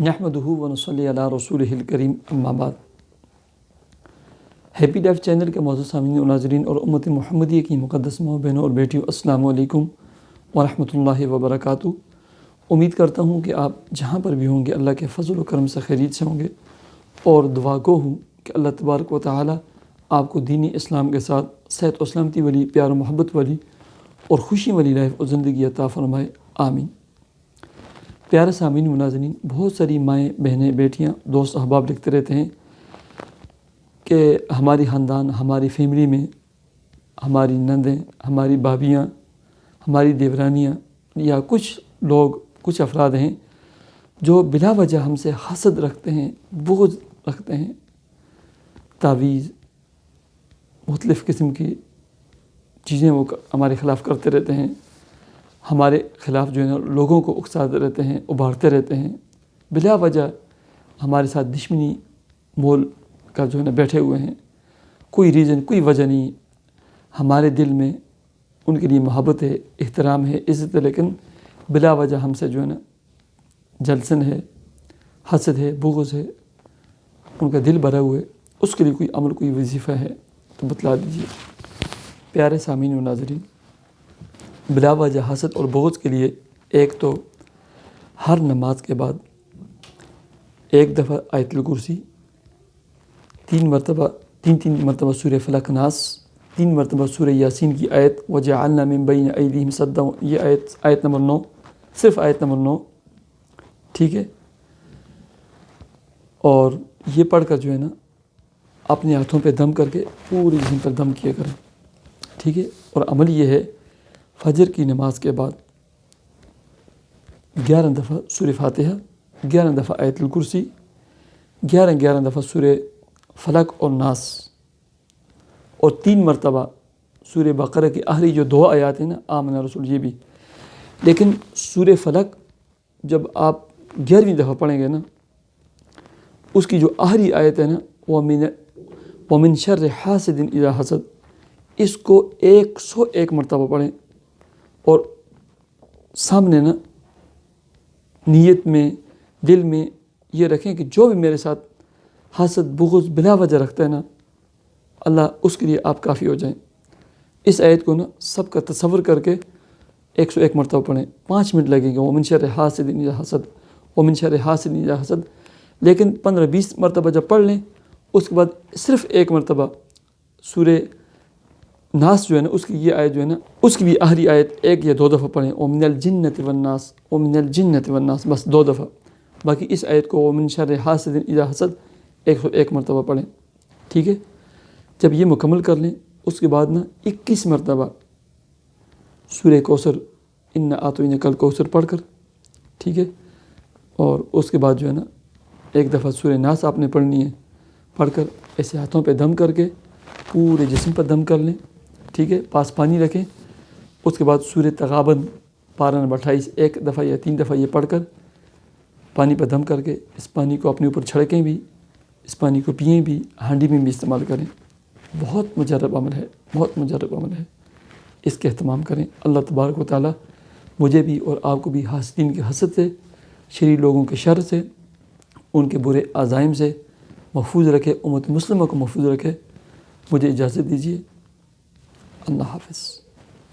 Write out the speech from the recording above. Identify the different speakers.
Speaker 1: نحمدہ ونصلی علی رسولہ الکریم اما بعد۔ ہیپی لائف چینل کے معزز سامعین و ناظرین اور امت محمدیہ کی مقدس ماؤں بہنوں اور بیٹیوں، السلام علیکم ورحمۃ اللہ وبرکاتہ۔ امید کرتا ہوں کہ آپ جہاں پر بھی ہوں گے اللہ کے فضل و کرم سے خیریت سے ہوں گے، اور دعا گو ہوں کہ اللہ تبارک و تعالی آپ کو دینی اسلام کے ساتھ صحت و سلامتی والی، پیار و محبت والی اور خوشی والی لائف اور زندگی عطا فرمائے، آمین۔ پیارے سامعین و ناظرین، بہت ساری مائیں، بہنیں، بیٹیاں، دوست احباب لکھتے رہتے ہیں کہ ہماری خاندان، ہماری فیملی میں ہماری نندیں، ہماری بھابیاں، ہماری دیورانیاں یا کچھ لوگ، کچھ افراد ہیں جو بلا وجہ ہم سے حسد رکھتے ہیں، بغض رکھتے ہیں، تعویذ، مختلف قسم کی چیزیں وہ ہمارے خلاف کرتے رہتے ہیں، ہمارے خلاف جو ہے نا لوگوں کو اکساتے رہتے ہیں، ابھارتے رہتے ہیں، بلا وجہ ہمارے ساتھ دشمنی مول کا جو ہے نا بیٹھے ہوئے ہیں، کوئی ریزن، کوئی وجہ نہیں۔ ہمارے دل میں ان کے لیے محبت ہے، احترام ہے، عزت ہے، لیکن بلا وجہ ہم سے جو ہے نا جلسن ہے، حسد ہے، بغض ہے، ان کا دل بھرا ہوا ہے، اس کے لیے کوئی عمل، کوئی وظیفہ ہے تو بتلا دیجیے۔ پیارے سامعین و ناظرین، بلا وجہ حسد اور بغض کے لیے ایک تو ہر نماز کے بعد ایک دفعہ آیت الکرسی، تین مرتبہ سورہ فلق ناس، 3 مرتبہ سورہ یاسین کی آیت وَجَعَلْنَا مِن بَيْنِ أَيْدِيهِمْ سَدًّا، یہ آیت نمبر 9، صرف آیت نمبر 9، ٹھیک ہے؟ اور یہ پڑھ کر جو ہے نا اپنے ہاتھوں پہ دم کر کے پورے جسم پر دم کیا کریں، ٹھیک ہے؟ اور عمل یہ ہے، فجر کی نماز کے بعد 11 دفعہ سورہ فاتحہ، 11 دفعہ آیت الکرسی، 11 دفعہ سورہ فلق اور ناس، اور 3 مرتبہ سورہ بقرہ کی آخری جو 2 آیات ہیں نا، آمن رسول، یہ بھی۔ لیکن سورہ فلق جب آپ 11ویں دفعہ پڑھیں گے نا، اس کی جو آخری آیت ہے نا، وَمِن شَرِّ حَاسِدٍ إِذَا حَسَدَ، اس کو 101 مرتبہ پڑھیں، اور سامنے نا نیت میں، دل میں یہ رکھیں کہ جو بھی میرے ساتھ حسد، بغض بلا وجہ رکھتا ہے نا، اللہ اس کے لیے آپ کافی ہو جائیں۔ اس آیت کو نا سب کا تصور کر کے 101 مرتبہ پڑھیں، 5 منٹ لگیں گے۔ وَمِن شَرِّ حَاسِدٍ إِذَا حَسَدَ، وَمِن شَرِّ حَاسِدٍ إِذَا حَسَدَ، لیکن 15-20 مرتبہ جب پڑھ لیں، اس کے بعد صرف 1 مرتبہ سورہ ناس جو ہے نا، اس کی یہ آیت جو ہے نا، اس کی بھی آخری آیت 1 یا 2 دفعہ پڑھیں، وَمِنَ الْجِنَّةِ وَالنَّاسِ، وَمِنَ الْجِنَّةِ وَالنَّاسِ، بس 2 دفعہ۔ باقی اس آیت کو وَمِن شَرِّ حَاسِدٍ إِذَا حَسَدَ 101 مرتبہ پڑھیں، ٹھیک ہے؟ جب یہ مکمل کر لیں، اس کے بعد نا 21 مرتبہ سورہ کوثر، اِنَّا أَعْطَيْنَاكَ الْكَوْثَرَ پڑھ کر، ٹھیک ہے؟ اور اس کے بعد جو ہے نا 1 دفعہ سورہ ناس آپ نے پڑھنی ہے، پڑھ کر ایسے ہاتھوں پہ دم کر کے پورے جسم پر دم کر لیں، ٹھیک ہے؟ پاس پانی رکھیں۔ اس کے بعد سورہ تغابن پارہ نمبر 28 1 دفعہ یا 3 دفعہ یہ پڑھ کر پانی پر دم کر کے اس پانی کو اپنے اوپر چھڑکیں بھی، اس پانی کو پئیں بھی، ہانڈی میں بھی استعمال کریں۔ بہت مجرب عمل ہے، بہت مجرب عمل ہے، اس کے اہتمام کریں۔ اللہ تبارک و تعالی مجھے بھی اور آپ کو بھی حاسدین کے حسد سے، شریر لوگوں کے شر سے، ان کے برے عزائم سے محفوظ رکھے، امت مسلمہ کو محفوظ رکھے۔ مجھے اجازت دیجیے، اللہ حافظ۔